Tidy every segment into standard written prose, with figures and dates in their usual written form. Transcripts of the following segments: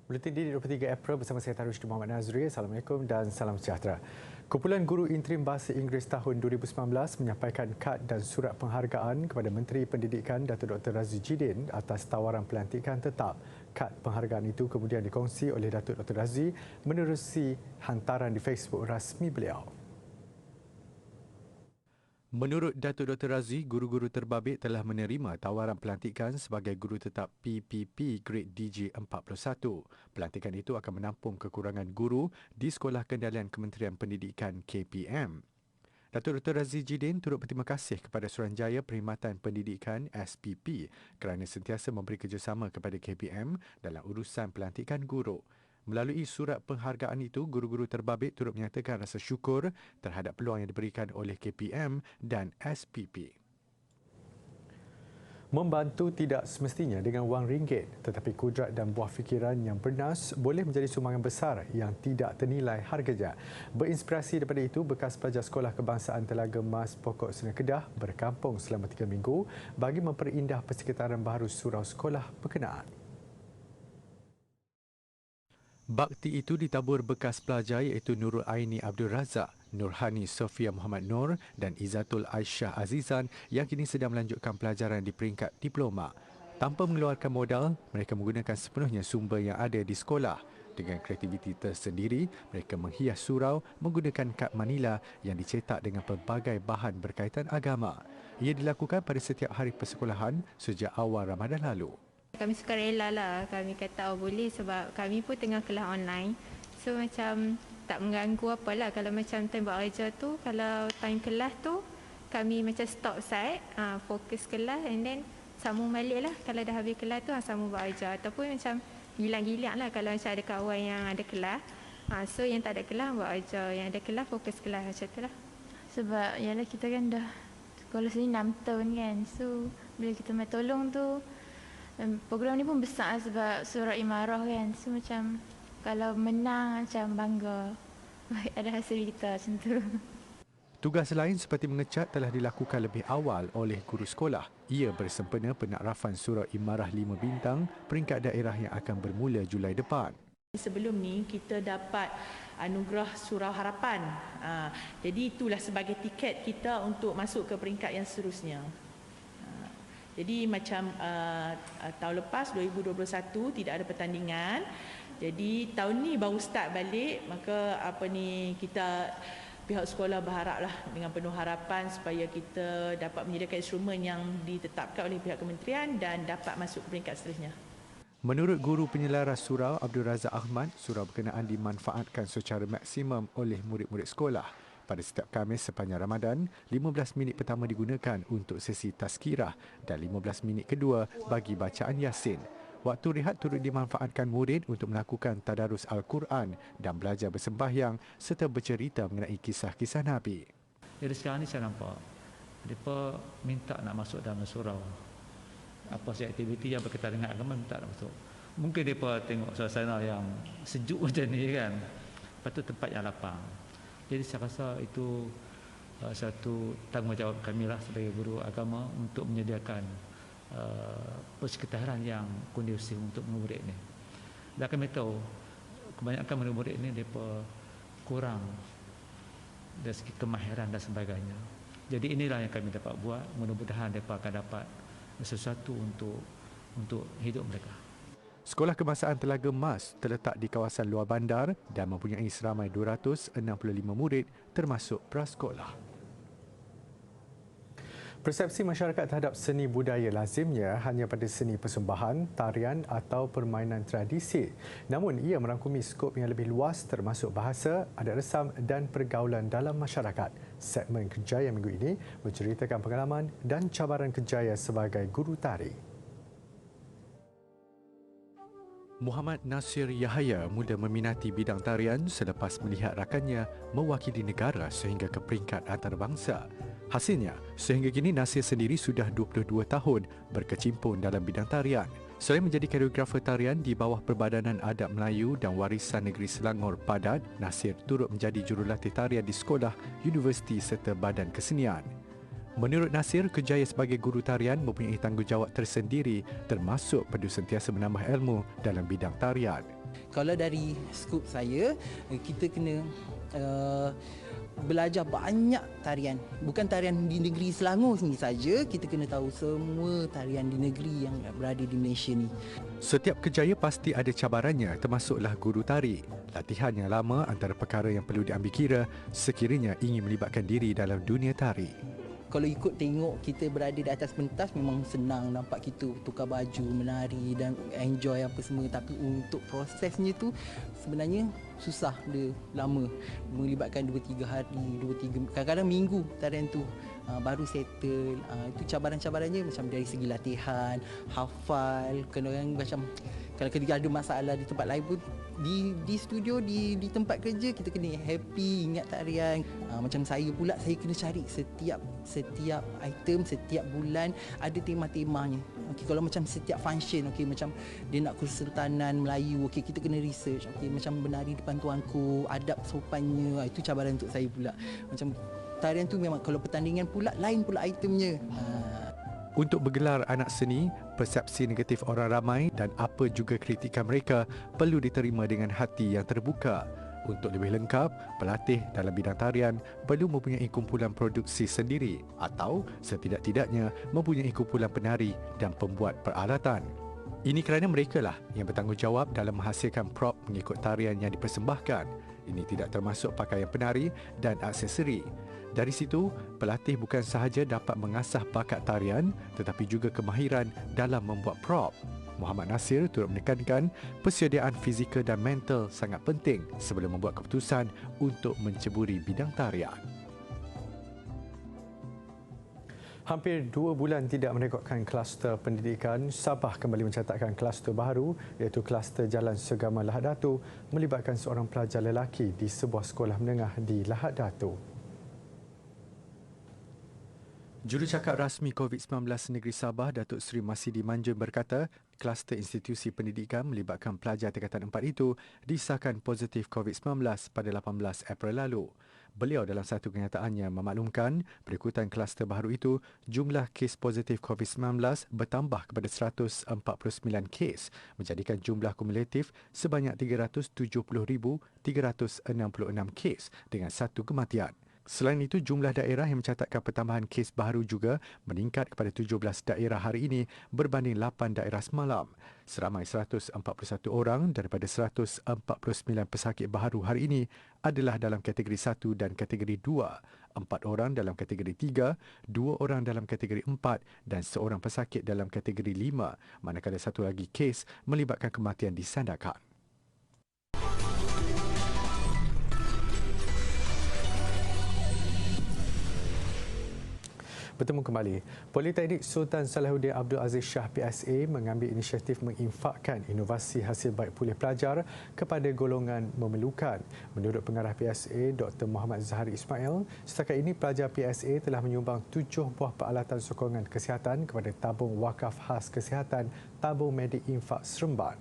Buletin di 23 April bersama saya Tarusydi Muhammad Nazri. Assalamualaikum dan salam sejahtera. Kumpulan Guru Interim Bahasa Inggeris tahun 2019 menyampaikan kad dan surat penghargaan kepada Menteri Pendidikan Datuk Dr. Razzie Jidin atas tawaran pelantikan tetap. Kad penghargaan itu kemudian dikongsi oleh Datuk Dr. Razzie menerusi hantaran di Facebook rasmi beliau. Menurut Datuk Dr. Razzie, guru-guru terbabit telah menerima tawaran pelantikan sebagai guru tetap PPP Grade DJ 41. Pelantikan itu akan menampung kekurangan guru di Sekolah Kendalian Kementerian Pendidikan KPM. Datuk Dr. Razzie Jidin turut berterima kasih kepada Suruhanjaya Perkhidmatan Pendidikan SPP kerana sentiasa memberi kerjasama kepada KPM dalam urusan pelantikan guru. Melalui surat penghargaan itu, guru-guru terbabit turut menyatakan rasa syukur terhadap peluang yang diberikan oleh KPM dan SPP. Membantu tidak semestinya dengan wang ringgit, tetapi kudrat dan buah fikiran yang bernas boleh menjadi sumbangan besar yang tidak ternilai harganya. Berinspirasi daripada itu, bekas pelajar Sekolah Kebangsaan Telaga Mas Pokok Sungai Kedah berkampung selama 3 minggu bagi memperindah persekitaran baharu surau sekolah berkenaan. Bakti itu ditabur bekas pelajar iaitu Nurul Aini Abdul Razak, Nurhani Sofia Muhammad Nur dan Izzatul Aisyah Azizan yang kini sedang melanjutkan pelajaran di peringkat diploma. Tanpa mengeluarkan modal, mereka menggunakan sepenuhnya sumber yang ada di sekolah. Dengan kreativiti tersendiri, mereka menghias surau menggunakan kad manila yang dicetak dengan pelbagai bahan berkaitan agama. Ia dilakukan pada setiap hari persekolahan sejak awal Ramadan lalu. Kami suka rela lah, kami kata boleh sebab kami pun tengah kelas online. So macam tak mengganggu apalah kalau macam time buat kerja tu, kalau time kelas tu kami macam stop side, fokus kelas and then sambung balik lah. Kalau dah habis kelas tu sambung buat kerja ataupun macam gilang-gilang lah kalau macam ada kawan yang ada kelas. So yang tak ada kelas buat kerja, yang ada kelas fokus kelas macam tu lah. Sebab yalah kita kan dah sekolah sini 6 tahun kan. So bila kita main tolong tu program ni pun besar sebab surat imarah kan. So macam kalau menang macam bangga ada hasil kita macam tu. Tugas lain seperti mengecat telah dilakukan lebih awal oleh guru sekolah. Ia bersempena penakrafan Surau Imarah 5 bintang peringkat daerah yang akan bermula Julai depan. Sebelum ni kita dapat anugerah Surau Harapan. Jadi itulah sebagai tiket kita untuk masuk ke peringkat yang seterusnya. Jadi macam tahun lepas 2021 tidak ada pertandingan. Jadi tahun ni baru start balik, maka kita pihak sekolah berharaplah dengan penuh harapan supaya kita dapat menyediakan instrumen yang ditetapkan oleh pihak kementerian dan dapat masuk ke peringkat seterusnya. Menurut guru penyelaras surau Abdul Razak Ahmad, surau berkenaan dimanfaatkan secara maksimum oleh murid-murid sekolah. Pada setiap Khamis sepanjang Ramadan, 15 minit pertama digunakan untuk sesi tazkirah dan 15 minit kedua bagi bacaan Yasin. Waktu rehat turut dimanfaatkan murid untuk melakukan tadarus Al-Quran dan belajar bersembahyang serta bercerita mengenai kisah-kisah Nabi. Jadi sekarang ni saya nampak, mereka minta nak masuk dalam surau. Apa sahaja aktiviti yang berkaitan dengan agama minta nak masuk. Mungkin mereka tengok suasana yang sejuk macam ni kan, lepas tu tempat yang lapang. Jadi saya rasa itu satu tanggungjawab kami lah sebagai guru agama untuk menyediakan persekitaran yang kondusif untuk murid ini. Dan kami tahu kebanyakan murid-murid ini mereka kurang dari segi kemahiran dan sebagainya. Jadi inilah yang kami dapat buat. Mudah-mudahan mereka akan dapat sesuatu untuk hidup mereka. Sekolah Kebangsaan Telaga Mas terletak di kawasan luar bandar dan mempunyai seramai 265 murid termasuk prasekolah. Persepsi masyarakat terhadap seni budaya lazimnya hanya pada seni persembahan, tarian atau permainan tradisi. Namun ia merangkumi skop yang lebih luas termasuk bahasa, adat resam dan pergaulan dalam masyarakat. Segmen Kejaya minggu ini menceritakan pengalaman dan cabaran Kejaya sebagai guru tari. Muhammad Nasir Yahaya mula meminati bidang tarian selepas melihat rakannya mewakili negara sehingga ke peringkat antarabangsa. Hasilnya, sehingga kini Nasir sendiri sudah 22 tahun berkecimpung dalam bidang tarian. Selain menjadi koreografer tarian di bawah Perbadanan Adab Melayu dan Warisan Negeri Selangor Padat, Nasir turut menjadi jurulatih tarian di sekolah, universiti serta badan kesenian. Menurut Nasir, Kejaya sebagai guru tarian mempunyai tanggungjawab tersendiri termasuk perlu sentiasa menambah ilmu dalam bidang tarian. Kalau dari skop saya, kita kena belajar banyak tarian. Bukan tarian di negeri Selangor sini saja, kita kena tahu semua tarian di negeri yang berada di Malaysia ni. Setiap kerjaya pasti ada cabarannya, termasuklah guru tari. Latihan yang lama antara perkara yang perlu diambil kira sekiranya ingin melibatkan diri dalam dunia tari. Kalau ikut tengok kita berada di atas pentas, memang senang nampak kita tukar baju, menari dan enjoy apa semua. Tapi untuk prosesnya tu sebenarnya susah, dia lama. Melibatkan 2-3 hari, 2-3, kadang-kadang minggu tarian tu baru settle. Itu cabaran-cabarannya macam dari segi latihan, hafal. Kadang-kadang macam kalau kita ada masalah di tempat lain pun, di studio, di tempat kerja, kita kena happy, ingat tarian. Macam saya pula, saya kena cari setiap item, setiap bulan ada tema-temanya. Okey, kalau macam setiap function, okey, macam dia nak Kesultanan Melayu, okey, kita kena research. Okey, macam menari depan tuanku, adab sopannya, itu cabaran untuk saya pula. Macam tarian tu memang kalau pertandingan pula lain pula itemnya. Untuk bergelar anak seni, persepsi negatif orang ramai dan apa juga kritikan mereka perlu diterima dengan hati yang terbuka. Untuk lebih lengkap, pelatih dalam bidang tarian perlu mempunyai kumpulan produksi sendiri atau setidak-tidaknya mempunyai kumpulan penari dan pembuat peralatan. Ini kerana mereka lah yang bertanggungjawab dalam menghasilkan prop mengikut tarian yang dipersembahkan. Ini tidak termasuk pakaian penari dan aksesori. Dari situ, pelatih bukan sahaja dapat mengasah bakat tarian tetapi juga kemahiran dalam membuat prop. Muhammad Nasir turut menekankan persediaan fizikal dan mental sangat penting sebelum membuat keputusan untuk menceburi bidang tarian. Hampir 2 bulan tidak merekodkan kluster pendidikan, Sabah kembali mencatatkan kluster baru iaitu kluster Jalan Segama Lahad Datu melibatkan seorang pelajar lelaki di sebuah sekolah menengah di Lahad Datu. Jurucakap rasmi COVID-19 Negeri Sabah, Datuk Seri Masidi Manjun berkata, kluster institusi pendidikan melibatkan pelajar tingkatan 4 itu disahkan positif COVID-19 pada 18 April lalu. Beliau dalam satu kenyataannya memaklumkan, berikutan kluster baru itu, jumlah kes positif COVID-19 bertambah kepada 149 kes, menjadikan jumlah kumulatif sebanyak 370,366 kes dengan satu kematian. Selain itu, jumlah daerah yang mencatatkan pertambahan kes baru juga meningkat kepada 17 daerah hari ini berbanding 8 daerah semalam. Seramai 141 orang daripada 149 pesakit baru hari ini adalah dalam kategori 1 dan kategori 2, 4 orang dalam kategori 3, 2 orang dalam kategori 4 dan seorang pesakit dalam kategori 5, manakala satu lagi kes melibatkan kematian di Sandakan. Bertemu kembali. Politeknik Sultan Salahuddin Abdul Aziz Shah PSA mengambil inisiatif menginfakkan inovasi hasil baik pulih pelajar kepada golongan memerlukan. Menurut pengarah PSA Dr. Muhammad Zahari Ismail, setakat ini pelajar PSA telah menyumbang 7 buah peralatan sokongan kesihatan kepada tabung wakaf khas kesihatan Tabung Medik Infak Seremban.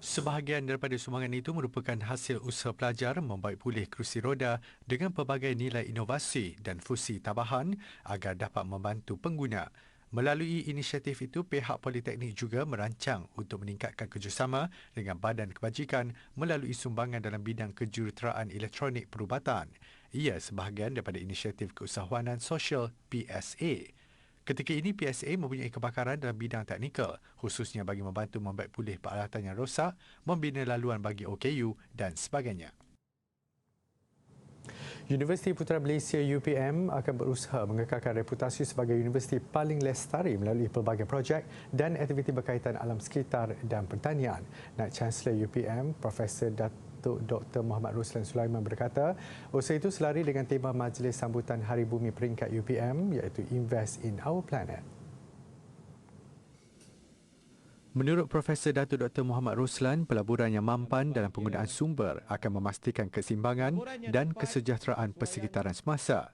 Sebahagian daripada sumbangan itu merupakan hasil usaha pelajar membaik pulih kerusi roda dengan pelbagai nilai inovasi dan fusi tambahan agar dapat membantu pengguna. Melalui inisiatif itu, pihak Politeknik juga merancang untuk meningkatkan kerjasama dengan Badan Kebajikan melalui sumbangan dalam bidang kejuruteraan elektronik perubatan. Ia sebahagian daripada inisiatif keusahawanan sosial PSA. Ketika ini, PSA mempunyai kebakaran dalam bidang teknikal, khususnya bagi membantu membaik pulih peralatan yang rosak, membina laluan bagi OKU dan sebagainya. Universiti Putra Malaysia UPM akan berusaha mengekalkan reputasi sebagai universiti paling lestari melalui pelbagai projek dan aktiviti berkaitan alam sekitar dan pertanian. Naib Chancellor UPM, Profesor Dr. Muhammad Ruslan Sulaiman berkata, usaha itu selari dengan tema Majlis Sambutan Hari Bumi Peringkat UPM iaitu Invest in Our Planet. Menurut Profesor Datuk Dr. Muhammad Ruslan, pelaburan yang mampan dalam penggunaan sumber akan memastikan keseimbangan dan kesejahteraan persekitaran semasa.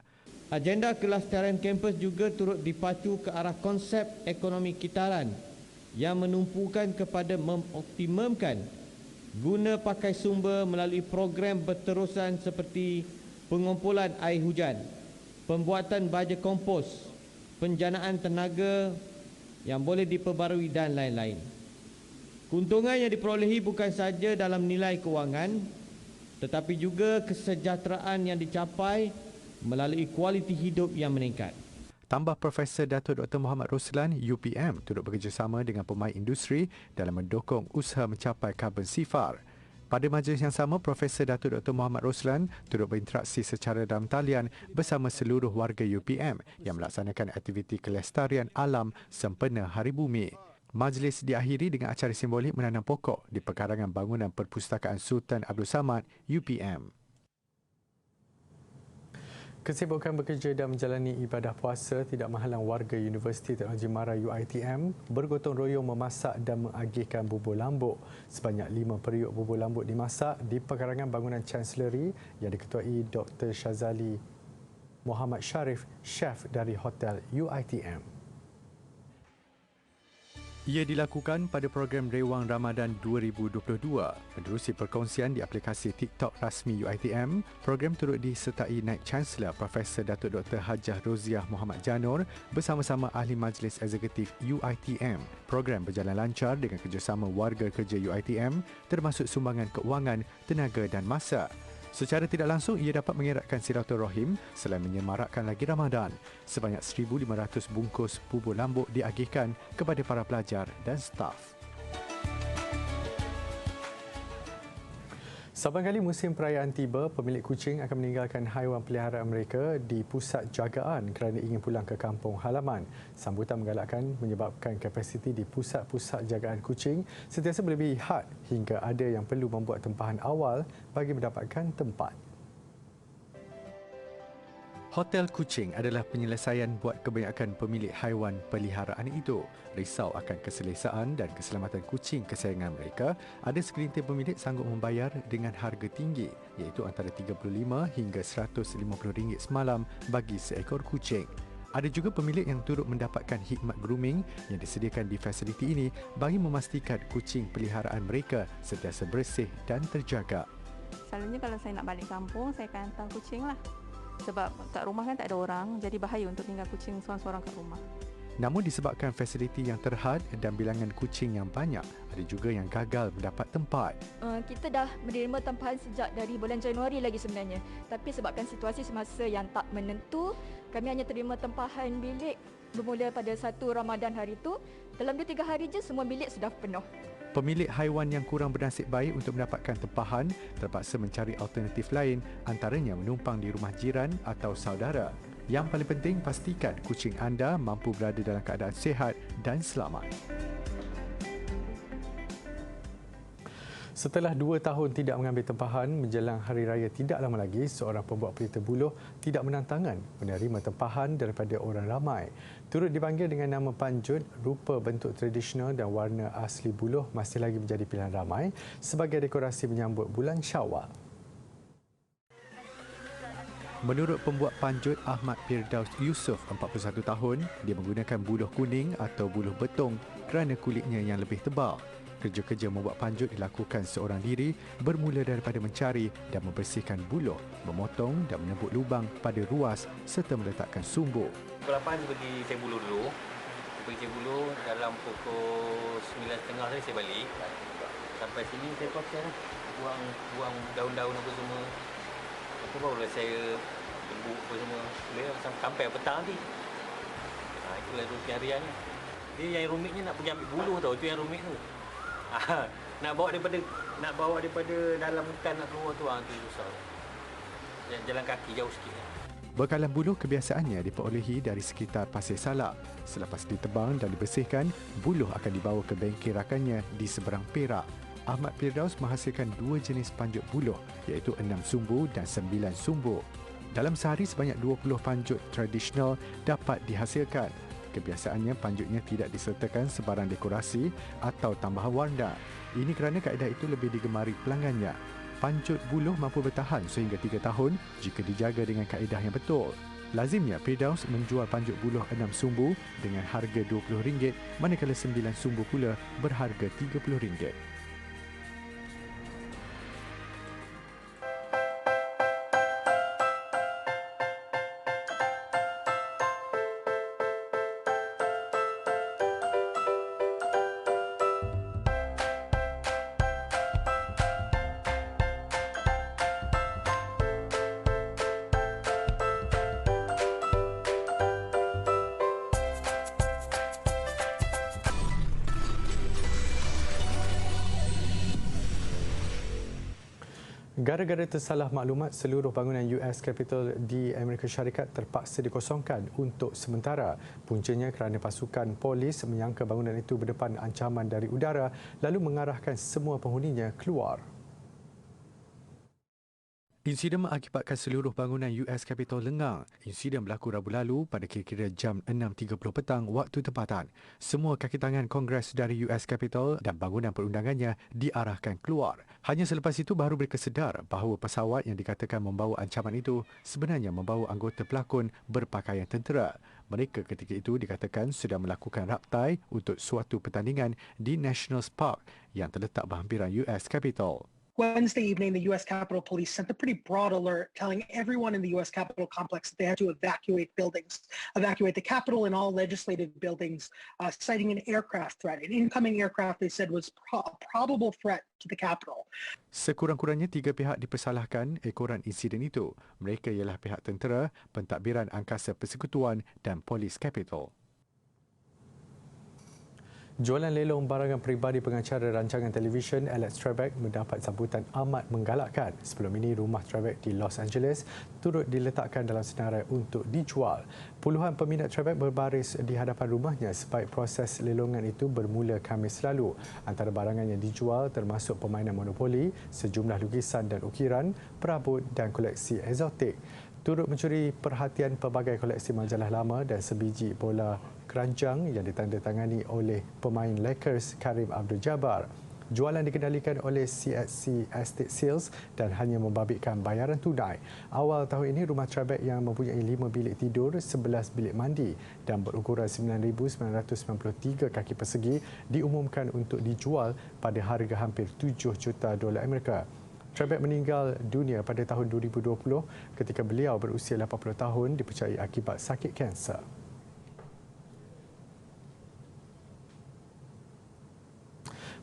Agenda kelestarian kampus juga turut dipacu ke arah konsep ekonomi kitaran yang menumpukan kepada mengoptimumkan guna pakai sumber melalui program berterusan seperti pengumpulan air hujan, pembuatan baja kompos, penjanaan tenaga yang boleh diperbarui dan lain-lain. Keuntungan yang diperolehi bukan sahaja dalam nilai kewangan, tetapi juga kesejahteraan yang dicapai melalui kualiti hidup yang meningkat. Tambah Profesor Datuk Dr. Muhammad Roslan, UPM, turut bekerjasama dengan pemain industri dalam mendukung usaha mencapai karbon sifar. Pada majlis yang sama, Profesor Datuk Dr. Muhammad Roslan turut berinteraksi secara dalam talian bersama seluruh warga UPM yang melaksanakan aktiviti kelestarian alam sempena Hari Bumi. Majlis diakhiri dengan acara simbolik menanam pokok di pekarangan bangunan Perpustakaan Sultan Abdul Samad, UPM. Kesibukan bekerja dan menjalani ibadah puasa tidak menghalang warga Universiti Teknologi Mara UiTM bergotong royong memasak dan mengagihkan bubur lambuk. Sebanyak 5 periuk bubur lambuk dimasak di pekarangan bangunan Chancellery yang diketuai Dr. Shazali Muhammad Sharif, chef dari Hotel UiTM. Ia dilakukan pada program Rewang Ramadan 2022. Menerusi perkongsian di aplikasi TikTok rasmi UiTM, program turut disertai Naib Chancellor Profesor Datuk Dr. Hajah Roziah Muhammad Janor bersama-sama Ahli Majlis Eksekutif UiTM. Program berjalan lancar dengan kerjasama warga kerja UiTM termasuk sumbangan keuangan, tenaga dan masa. Secara tidak langsung, ia dapat mengeratkan silaturahim selain menyemarakkan lagi Ramadan. Sebanyak 1,500 bungkus bubur lambuk diagihkan kepada para pelajar dan staf. Saban kali musim perayaan tiba, pemilik kucing akan meninggalkan haiwan peliharaan mereka di pusat jagaan kerana ingin pulang ke kampung halaman. Sambutan menggalakkan menyebabkan kapasiti di pusat-pusat jagaan kucing sentiasa melebihi had hingga ada yang perlu membuat tempahan awal bagi mendapatkan tempat. Hotel kucing adalah penyelesaian buat kebanyakan pemilik haiwan peliharaan itu. Risau akan keselesaan dan keselamatan kucing kesayangan mereka, ada segelintir pemilik sanggup membayar dengan harga tinggi iaitu antara RM35 hingga RM150 semalam bagi seekor kucing. Ada juga pemilik yang turut mendapatkan khidmat grooming yang disediakan di fasiliti ini bagi memastikan kucing peliharaan mereka sentiasa bersih dan terjaga. Selalunya kalau saya nak balik kampung, saya akan hantar kucing lah. Sebab kat rumah kan tak ada orang, jadi bahaya untuk tinggal kucing seorang-seorang kat rumah. Namun disebabkan fasiliti yang terhad dan bilangan kucing yang banyak, ada juga yang gagal mendapat tempat. Kita dah menerima tempahan sejak dari bulan Januari lagi sebenarnya. Tapi sebabkan situasi semasa yang tak menentu, kami hanya terima tempahan bilik bermula pada 1 Ramadan hari itu. Dalam 2-3 hari je semua bilik sudah penuh. Pemilik haiwan yang kurang bernasib baik untuk mendapatkan tempahan terpaksa mencari alternatif lain, antaranya menumpang di rumah jiran atau saudara. Yang paling penting, pastikan kucing anda mampu berada dalam keadaan sihat dan selamat. Setelah 2 tahun tidak mengambil tempahan menjelang Hari Raya tidak lama lagi, seorang pembuat pelita buluh tidak menantangan menerima tempahan daripada orang ramai. Turut dipanggil dengan nama panjut, rupa bentuk tradisional dan warna asli buluh masih lagi menjadi pilihan ramai sebagai dekorasi menyambut bulan Syawal. Menurut pembuat panjut Ahmad Firdaus Yusof, 41 tahun, dia menggunakan buluh kuning atau buluh betong kerana kulitnya yang lebih tebal. Kerja-kerja membuat panjut dilakukan seorang diri bermula daripada mencari dan membersihkan buluh, memotong dan menebuk lubang pada ruas serta meletakkan sumbu. Pukul 8 pergi cek buluh dulu. Pergi cek buluh dalam pukul 9.30 tadi saya balik. Sampai sini saya pakai buang daun-daun apa semua. Apa barulah saya tebuk apa semua. Sampai petang nanti. Itulah rutin hariannya. Dia yang rumitnya nak pergi ambil buluh tau, itu yang rumit tu. Nak bawa daripada dalam hutan nak keluar tu susah. Jalan kaki jauh sikit. Bekalan buluh kebiasaannya diperolehi dari sekitar Pasir Salak. Selepas ditebang dan dibersihkan, buluh akan dibawa ke bengkel rakannya di seberang Perak. Ahmad Firdaus menghasilkan 2 jenis panjut buluh iaitu 6 sumbu dan 9 sumbu. Dalam sehari sebanyak 20 panjut tradisional dapat dihasilkan. Kebiasaannya panjutnya tidak disertakan sebarang dekorasi atau tambahan warna. Ini kerana kaedah itu lebih digemari pelanggannya. Panjut buluh mampu bertahan sehingga 3 tahun jika dijaga dengan kaedah yang betul. Lazimnya Firdaus menjual panjut buluh 6 sumbu dengan harga RM20, manakala 9 sumbu pula berharga RM30. Gara-gara tersalah maklumat, seluruh bangunan US Capitol di Amerika Syarikat terpaksa dikosongkan untuk sementara. Puncanya kerana pasukan polis menyangka bangunan itu berdepan ancaman dari udara lalu mengarahkan semua penghuninya keluar. Insiden mengakibatkan seluruh bangunan US Capitol lengang. Insiden berlaku Rabu lalu pada kira-kira jam 6.30 petang waktu tempatan. Semua kaki tangan Kongres dari US Capitol dan bangunan perundangannya diarahkan keluar. Hanya selepas itu baru mereka sedar bahawa pesawat yang dikatakan membawa ancaman itu sebenarnya membawa anggota pelakon berpakaian tentera. Mereka ketika itu dikatakan sedang melakukan raptai untuk suatu pertandingan di National Park yang terletak berhampiran US Capitol. Wednesday evening, the U.S. Capitol Police sent a pretty broad alert telling everyone in the U.S. Capitol complex that they had to evacuate the Capitol and all legislative buildings, citing an aircraft threat. An incoming aircraft, they said, was a probable threat to the Capitol. Sekurang-kurangnya 3 pihak dipersalahkan ekoran insiden itu. Mereka ialah pihak tentera, pentadbiran angkasa persekutuan dan polis Capitol. Jualan lelong barangan peribadi pengacara rancangan televisyen Alex Trebek mendapat sambutan amat menggalakkan. Sebelum ini, rumah Trebek di Los Angeles turut diletakkan dalam senarai untuk dijual. Puluhan peminat Trebek berbaris di hadapan rumahnya sebaik proses lelongan itu bermula Khamis lalu. Antara barangan yang dijual termasuk permainan monopoli, sejumlah lukisan dan ukiran, perabot dan koleksi eksotik. Turut mencuri perhatian pelbagai koleksi majalah lama dan sebiji bola keranjang yang ditandatangani oleh pemain Lakers Kareem Abdul-Jabbar. Jualan dikendalikan oleh CSC Estate Sales dan hanya membabitkan bayaran tunai. Awal tahun ini, rumah Trebek yang mempunyai 5 bilik tidur, 11 bilik mandi dan berukuran 9,993 kaki persegi diumumkan untuk dijual pada harga hampir $7 juta Amerika. Trebek meninggal dunia pada tahun 2020 ketika beliau berusia 80 tahun dipercayai akibat sakit kanser.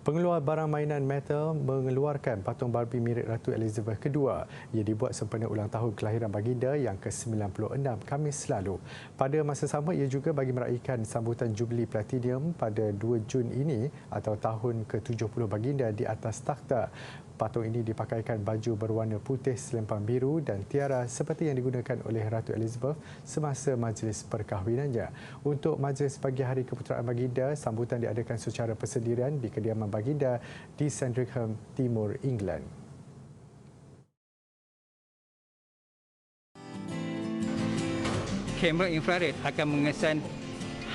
Pengeluar barang mainan Mattel mengeluarkan patung Barbie mirip Ratu Elizabeth II. Ia dibuat sempena ulang tahun kelahiran baginda yang ke-96 Khamis lalu. Pada masa sama, ia juga bagi meraihkan sambutan Jubili Platinum pada 2 Jun ini atau tahun ke-70 baginda di atas takhta. Patung ini dipakaikan baju berwarna putih selempang biru dan tiara seperti yang digunakan oleh Ratu Elizabeth semasa majlis perkahwinannya. Untuk majlis pagi hari keputeraan baginda, sambutan diadakan secara persendirian di kediaman baginda di Sandringham, Timur England. Kamera infrared akan mengesan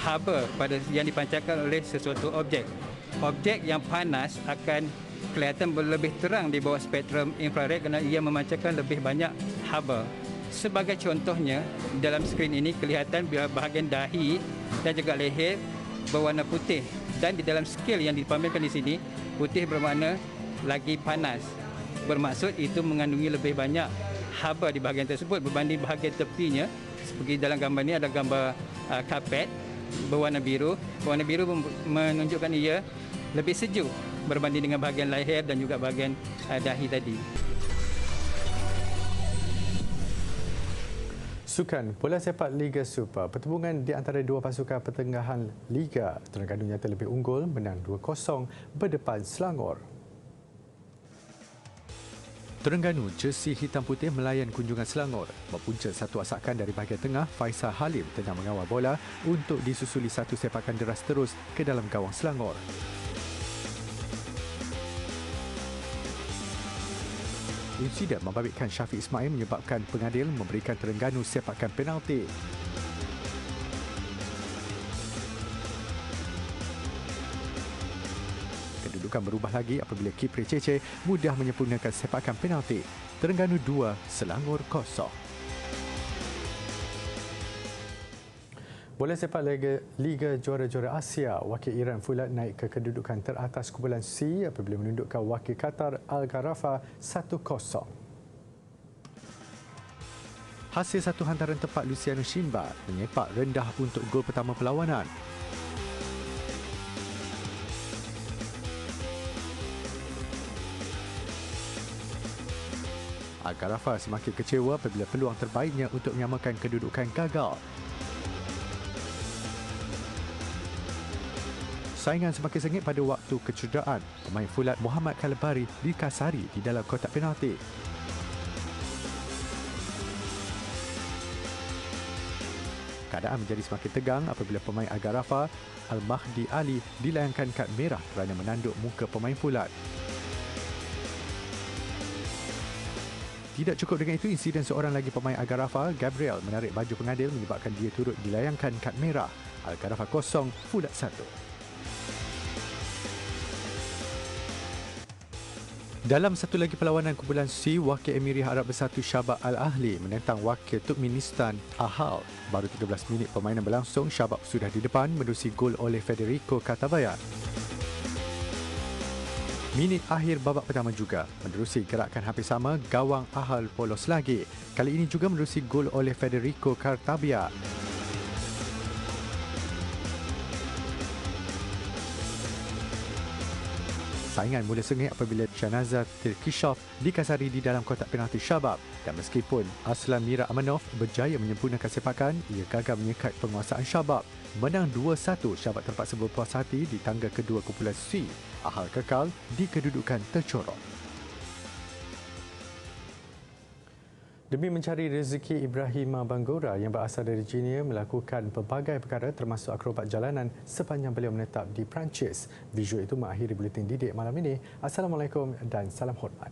haba pada yang dipancarkan oleh sesuatu objek. Objek yang panas akan kelihatan lebih terang di bawah spektrum infrared kerana ia memancarkan lebih banyak haba. Sebagai contohnya, dalam skrin ini kelihatan bahagian dahi dan juga leher berwarna putih, dan di dalam skil yang dipamerkan di sini, putih bermakna lagi panas. Bermaksud itu mengandungi lebih banyak haba di bahagian tersebut berbanding bahagian tepinya. Seperti dalam gambar ini ada gambar karpet berwarna biru. Warna biru menunjukkan ia lebih sejuk berbanding dengan bahagian leher dan juga bahagian dahi tadi. Sukan bola sepak Liga Super. Pertembungan di antara dua pasukan pertengahan Liga, Terengganu nyata lebih unggul menang 2-0 berdepan Selangor. Terengganu jersey hitam putih melayan kunjungan Selangor. Berpunca satu asakan dari bahagian tengah, Faisal Halim tengah mengawal bola untuk disusuli satu sepakan deras terus ke dalam gawang Selangor. Insiden membabitkan Syafiq Ismail menyebabkan pengadil memberikan Terengganu sepakan penalti. Kedudukan berubah lagi apabila Kipri Cece mudah menyempurnakan sepakan penalti. Terengganu 2, Selangor 0. Bola sepak Liga Juara-Juara Asia, wakil Iran Fulat naik ke kedudukan teratas kumpulan C apabila menundukkan wakil Qatar Al-Gharafa 1-0. Hasil satu hantaran tepat Luciano Shimba menyepak rendah untuk gol pertama perlawanan. Al-Gharafa semakin kecewa apabila peluang terbaiknya untuk menyamakan kedudukan gagal. Persaingan semakin sengit pada waktu kecederaan. Pemain fulat Muhammad Kalbari dikasari di dalam kotak penalti. Keadaan menjadi semakin tegang apabila pemain Agar Rafa, Al-Mahdi Ali dilayangkan kad merah kerana menanduk muka pemain fulat. Tidak cukup dengan itu, insiden seorang lagi pemain Agar Rafa, Gabriel, menarik baju pengadil menyebabkan dia turut dilayangkan kad merah. Agar Rafa 0, Fulat 1. Dalam satu lagi perlawanan kumpulan C, wakil Emirah Arab Bersatu Shabab Al-Ahli menentang wakil Turkmenistan Ahal. Baru 13 minit permainan berlangsung, Shabab sudah di depan menerusi gol oleh Federico Catabayat. Minit akhir babak pertama juga, menerusi gerakan hampir sama, gawang Ahal polos lagi. Kali ini juga menerusi gol oleh Federico Catabayat. Saingan mula sengit apabila Shanaza Tirkishov dikasari di dalam kotak penalti Shabab, dan meskipun Aslan Mira Amanov berjaya menyempurnakan sepakan, ia gagal menyekat penguasaan Shabab. Menang 2-1, Shabab terpaksa berpuas hati di tangga kedua kumpulan C. Ahal kekal di kedudukan tercorong. Demi mencari rezeki, Ibrahim Banggora yang berasal dari China melakukan pelbagai perkara termasuk akrobat jalanan sepanjang beliau menetap di Perancis. Visual itu mengakhiri buletin Didik malam ini. Assalamualaikum dan salam hormat.